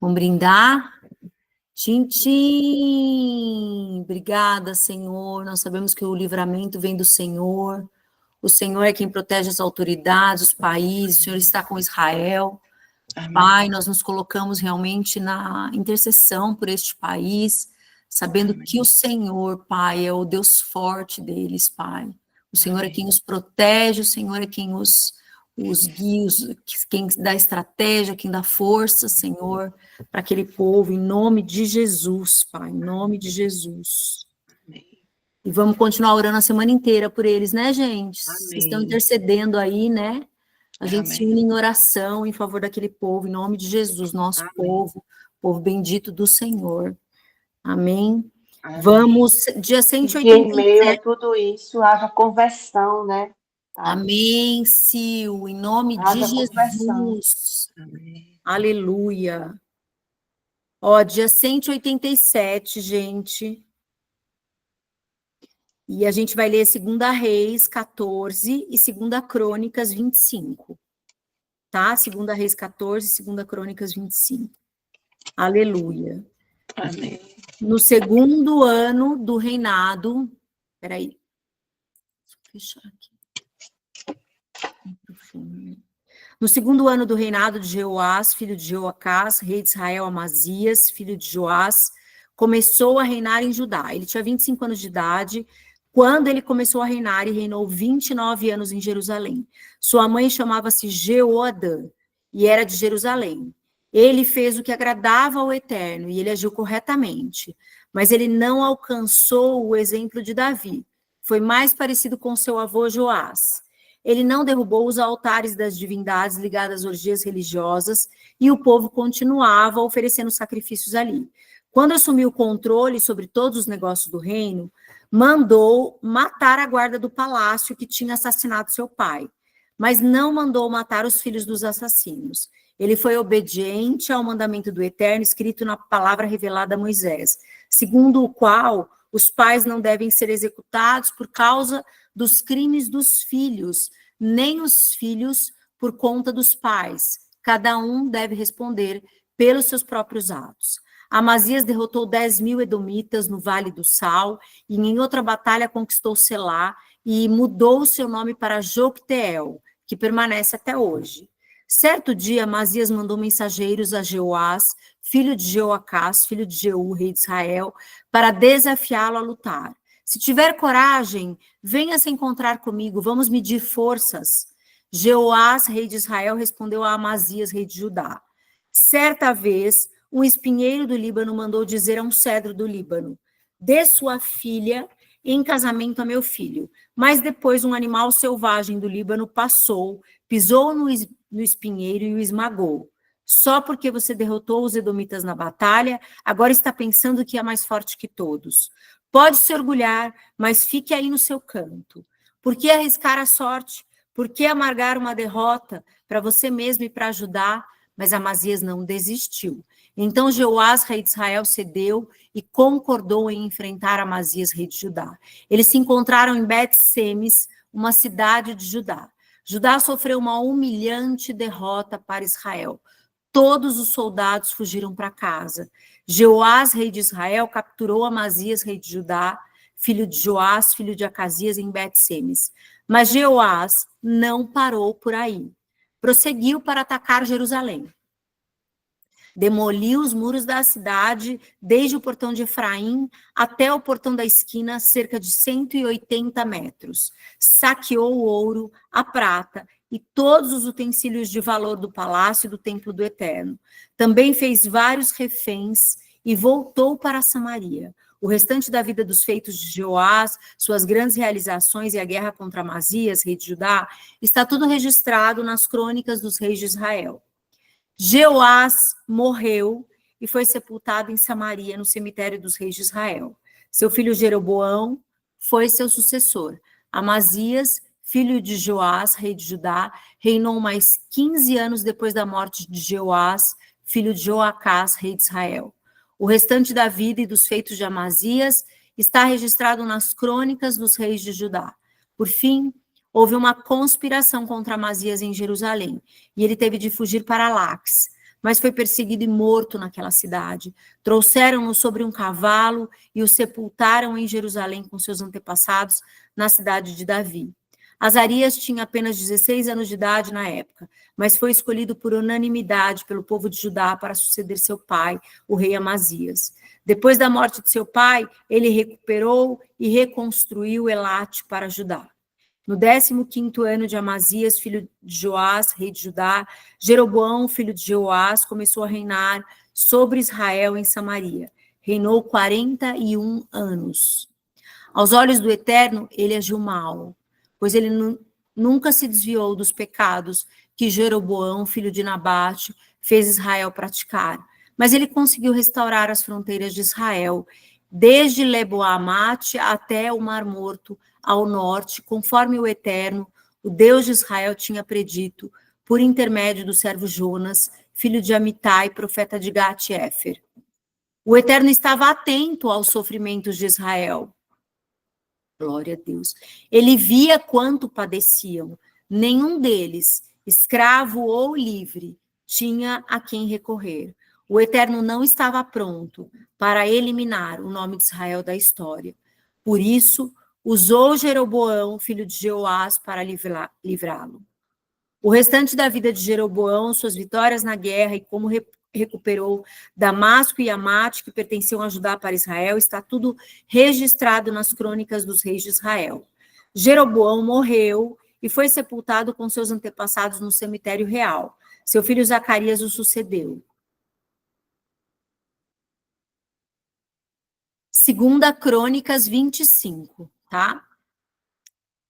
Vamos brindar? Tchim, tchim! Obrigada, Senhor. Nós sabemos que o livramento vem do Senhor. O Senhor é quem protege as autoridades, os países. O Senhor está com Israel. Amém. Pai, nós nos colocamos realmente na intercessão por este país, sabendo Amém. Que o Senhor, Pai, é o Deus forte deles, Pai. O Senhor Amém. É quem os protege, o Senhor é quem os guia, quem dá estratégia, quem dá força, Senhor, para aquele povo, em nome de Jesus, Pai, em nome de Jesus. Amém. E vamos continuar orando a semana inteira por eles, né, gente? Amém. Vocês estão intercedendo aí, né? A gente se une em oração em favor daquele povo, em nome de Jesus, nosso povo bendito do Senhor. Amém? Amém. Vamos, dia 187. E em meio a tudo isso, haja conversão, né? Amém, Sil, em nome de Jesus. Amém. Aleluia. Ó, dia 187, gente. E a gente vai ler 2 Reis 14 e 2 Crônicas 25. Tá? 2 Reis 14 e 2 Crônicas 25. Aleluia. Amém. No segundo ano do reinado... Peraí. Deixa eu fechar aqui. No segundo ano do reinado de Jeoás, filho de Jeoacás, rei de Israel, Amazias, filho de Joás, começou a reinar em Judá. Ele tinha 25 anos de idade quando ele começou a reinar e reinou 29 anos em Jerusalém. Sua mãe chamava-se Jeoadã e era de Jerusalém. Ele fez o que agradava ao Eterno e ele agiu corretamente, mas ele não alcançou o exemplo de Davi. Foi mais parecido com seu avô Joás. Ele não derrubou os altares das divindades ligadas às orgias religiosas e o povo continuava oferecendo sacrifícios ali. Quando assumiu o controle sobre todos os negócios do reino, mandou matar a guarda do palácio que tinha assassinado seu pai, mas não mandou matar os filhos dos assassinos. Ele foi obediente ao mandamento do Eterno escrito na palavra revelada a Moisés, segundo o qual os pais não devem ser executados por causa dos crimes dos filhos, nem os filhos por conta dos pais. Cada um deve responder pelos seus próprios atos. Amazias derrotou 10.000 edomitas no Vale do Sal, e em outra batalha conquistou Selá, e mudou seu nome para Jocteel, que permanece até hoje. Certo dia, Amazias mandou mensageiros a Jeoás, filho de Jeoacás, filho de Jeú, rei de Israel, para desafiá-lo a lutar. Se tiver coragem, venha se encontrar comigo, vamos medir forças. Jeoás, rei de Israel, respondeu a Amazias, rei de Judá. Certa vez, um espinheiro do Líbano mandou dizer a um cedro do Líbano: dê sua filha em casamento a meu filho. Mas depois um animal selvagem do Líbano passou, pisou no espinheiro e o esmagou. Só porque você derrotou os edomitas na batalha, agora está pensando que é mais forte que todos. Pode se orgulhar, mas fique aí no seu canto. Por que arriscar a sorte? Por que amargar uma derrota para você mesmo e para ajudar? Mas Amazias não desistiu. Então Jeoás, rei de Israel, cedeu e concordou em enfrentar Amazias, rei de Judá. Eles se encontraram em Bet-Semes, uma cidade de Judá. Judá sofreu uma humilhante derrota para Israel. Todos os soldados fugiram para casa. Jeoás, rei de Israel, capturou Amazias, rei de Judá, filho de Joás, filho de Acasias, em Bet-Semes. Mas Jeoás não parou por aí. Prosseguiu para atacar Jerusalém. Demoliu os muros da cidade, desde o portão de Efraim até o portão da esquina, cerca de 180 metros. Saqueou o ouro, a prata e todos os utensílios de valor do palácio e do templo do Eterno. Também fez vários reféns e voltou para Samaria. O restante da vida dos feitos de Jeoás, suas grandes realizações e a guerra contra Amazias, rei de Judá, está tudo registrado nas crônicas dos reis de Israel. Jeoás morreu e foi sepultado em Samaria, no cemitério dos reis de Israel. Seu filho Jeroboão foi seu sucessor. Amazias, filho de Joás, rei de Judá, reinou mais 15 anos depois da morte de Jeoás, filho de Joacás, rei de Israel. O restante da vida e dos feitos de Amazias está registrado nas crônicas dos reis de Judá. Por fim, houve uma conspiração contra Amazias em Jerusalém, e ele teve de fugir para Laques. mas foi perseguido e morto naquela cidade. Trouxeram-no sobre um cavalo e o sepultaram em Jerusalém com seus antepassados na cidade de Davi. Azarias tinha apenas 16 anos de idade na época, mas foi escolhido por unanimidade pelo povo de Judá para suceder seu pai, o rei Amazias. Depois da morte de seu pai, ele recuperou e reconstruiu Elate para Judá. No 15º ano de Amazias, filho de Joás, rei de Judá, Jeroboão, filho de Joás, começou a reinar sobre Israel em Samaria. Reinou 41 anos. Aos olhos do Eterno, ele agiu mal, pois ele nunca se desviou dos pecados que Jeroboão, filho de Nabate, fez Israel praticar. Mas ele conseguiu restaurar as fronteiras de Israel, desde Lebo-Amate até o Mar Morto, ao norte, conforme o Eterno, o Deus de Israel, tinha predito, por intermédio do servo Jonas, filho de Amitai, profeta de Gat-Efer. O Eterno estava atento aos sofrimentos de Israel. Glória a Deus. Ele via quanto padeciam. Nenhum deles, escravo ou livre, tinha a quem recorrer. O Eterno não estava pronto para eliminar o nome de Israel da história. Por isso, usou Jeroboão, filho de Jeoás, para livrá-lo. O restante da vida de Jeroboão, suas vitórias na guerra e como recuperou Damasco e Amate, que pertenciam a Judá para Israel, está tudo registrado nas crônicas dos reis de Israel. Jeroboão morreu e foi sepultado com seus antepassados no cemitério real. Seu filho Zacarias o sucedeu. Segunda Crônicas 25, tá?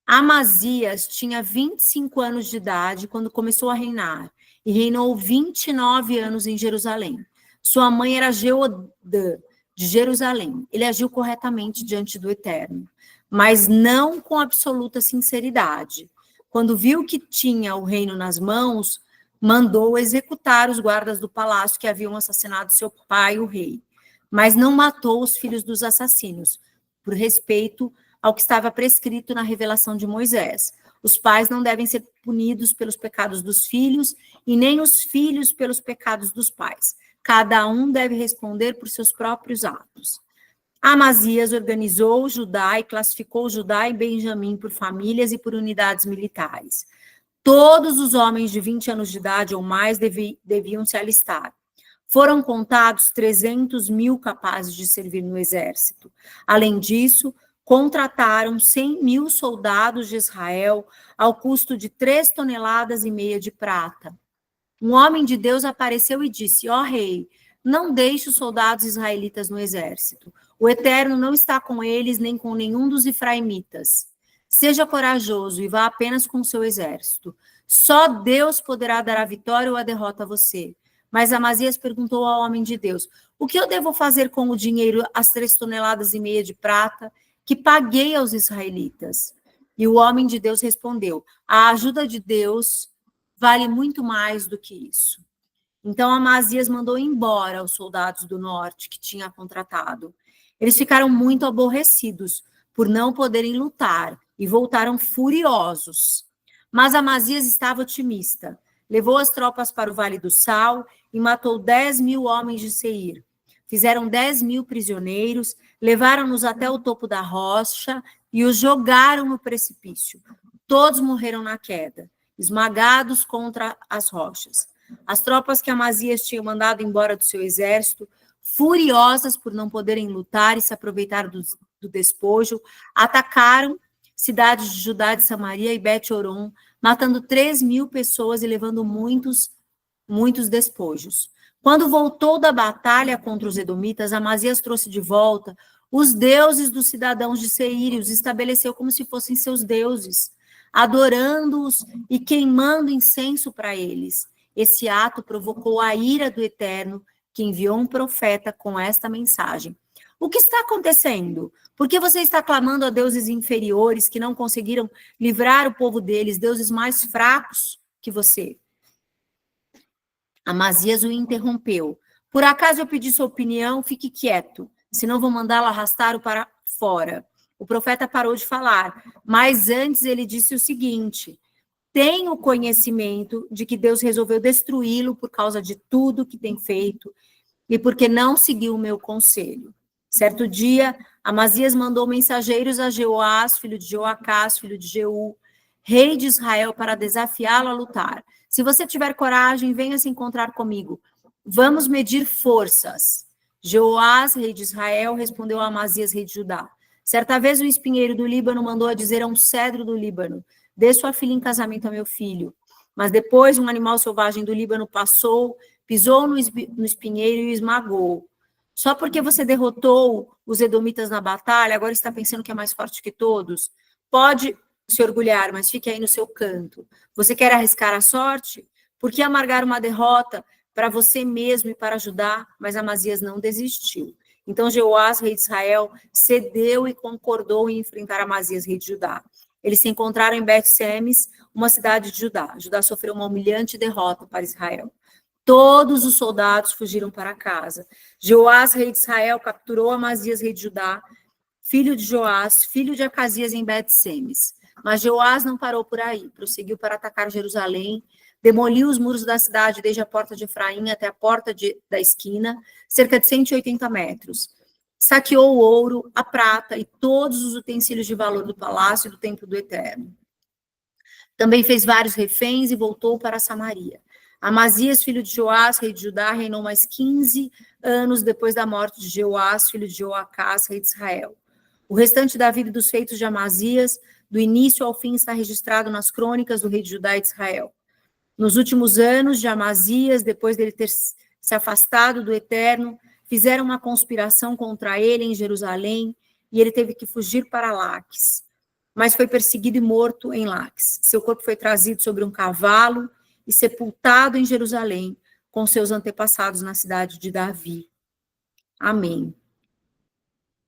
Amazias tinha 25 anos de idade quando começou a reinar e reinou 29 anos em Jerusalém. Sua mãe era Jeodã, de Jerusalém. Ele agiu corretamente diante do Eterno, mas não com absoluta sinceridade. Quando viu que tinha o reino nas mãos, mandou executar os guardas do palácio que haviam assassinado seu pai, o rei, mas não matou os filhos dos assassinos, por respeito ao que estava prescrito na revelação de Moisés. Os pais não devem ser punidos pelos pecados dos filhos e nem os filhos pelos pecados dos pais. Cada um deve responder por seus próprios atos. Amazias organizou Judá e classificou Judá e Benjamim por famílias e por unidades militares. Todos os homens de 20 anos de idade ou mais deviam se alistar. Foram contados 300.000 capazes de servir no exército. Além disso, contrataram 100.000 soldados de Israel ao custo de 3,5 toneladas de prata. Um homem de Deus apareceu e disse: ó rei, não deixe os soldados israelitas no exército. O Eterno não está com eles, nem com nenhum dos efraimitas. Seja corajoso e vá apenas com seu exército. Só Deus poderá dar a vitória ou a derrota a você. Mas Amazias perguntou ao homem de Deus: o que eu devo fazer com o dinheiro, as 3,5 toneladas de prata, que paguei aos israelitas? E o homem de Deus respondeu: a ajuda de Deus vale muito mais do que isso. Então Amazias mandou embora os soldados do norte que tinha contratado. Eles ficaram muito aborrecidos por não poderem lutar e voltaram furiosos. Mas Amazias estava otimista. Levou as tropas para o Vale do Sal e matou 10.000 homens de Seir. Fizeram 10.000 prisioneiros, levaram-nos até o topo da rocha e os jogaram no precipício. Todos morreram na queda, esmagados contra as rochas. As tropas que Amazias tinha mandado embora do seu exército, furiosas por não poderem lutar e se aproveitar do despojo, atacaram cidades de Judá, de Samaria e Bet-Horon, matando 3.000 pessoas e levando muitos despojos. Quando voltou da batalha contra os edomitas, Amazias trouxe de volta os deuses dos cidadãos de Seir e os estabeleceu como se fossem seus deuses, adorando-os e queimando incenso para eles. Esse ato provocou a ira do Eterno, que enviou um profeta com esta mensagem: o que está acontecendo? Por que você está clamando a deuses inferiores que não conseguiram livrar o povo deles, deuses mais fracos que você? Amazias o interrompeu. Por acaso eu pedi sua opinião? Fique quieto, senão vou mandá-lo arrastar para fora. O profeta parou de falar, mas antes ele disse o seguinte: tem o conhecimento de que Deus resolveu destruí-lo por causa de tudo que tem feito e porque não seguiu o meu conselho. Certo dia, Amazias mandou mensageiros a Jeoás, filho de Joacás, filho de Jeú, rei de Israel, para desafiá-lo a lutar. Se você tiver coragem, venha se encontrar comigo. Vamos medir forças. Jeoás, rei de Israel, respondeu a Amazias, rei de Judá. Certa vez um espinheiro do Líbano mandou a dizer a um cedro do Líbano: dê sua filha em casamento a meu filho. Mas depois um animal selvagem do Líbano passou, pisou no espinheiro e o esmagou. Só porque você derrotou os edomitas na batalha, agora está pensando que é mais forte que todos? Pode se orgulhar, mas fique aí no seu canto. Você quer arriscar a sorte? Por que amargar uma derrota para você mesmo e para Judá? Mas Amazias não desistiu. Então Jeoás, rei de Israel, cedeu e concordou em enfrentar Amazias, rei de Judá. Eles se encontraram em Bet-Semes, uma cidade de Judá. Judá sofreu uma humilhante derrota para Israel. Todos os soldados fugiram para casa. Jeoás, rei de Israel, capturou Amazias, rei de Judá, filho de Joás, filho de Acasias, em Bet-Semes. Mas Jeoás não parou por aí, prosseguiu para atacar Jerusalém, demoliu os muros da cidade desde a porta de Efraim até a porta da esquina, cerca de 180 metros. Saqueou o ouro, a prata e todos os utensílios de valor do palácio e do templo do Eterno. Também fez vários reféns e voltou para Samaria. Amazias, filho de Joás, rei de Judá, reinou mais 15 anos depois da morte de Jeoás, filho de Joacás, rei de Israel. O restante da vida e dos feitos de Amazias, do início ao fim, está registrado nas crônicas do rei de Judá e de Israel. Nos últimos anos de Amazias, depois dele ter se afastado do Eterno, fizeram uma conspiração contra ele em Jerusalém, e ele teve que fugir para Laques. Mas foi perseguido e morto em Laques. Seu corpo foi trazido sobre um cavalo e sepultado em Jerusalém, com seus antepassados na cidade de Davi. Amém.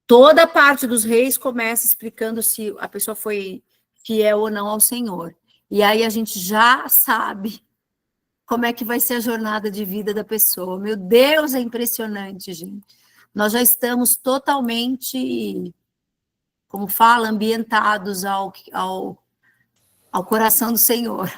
Toda a parte dos reis começa explicando se a pessoa foi fiel ou não ao Senhor. E aí a gente já sabe como é que vai ser a jornada de vida da pessoa. Meu Deus, é impressionante, gente. Nós já estamos totalmente, como fala, ambientados ao coração do Senhor.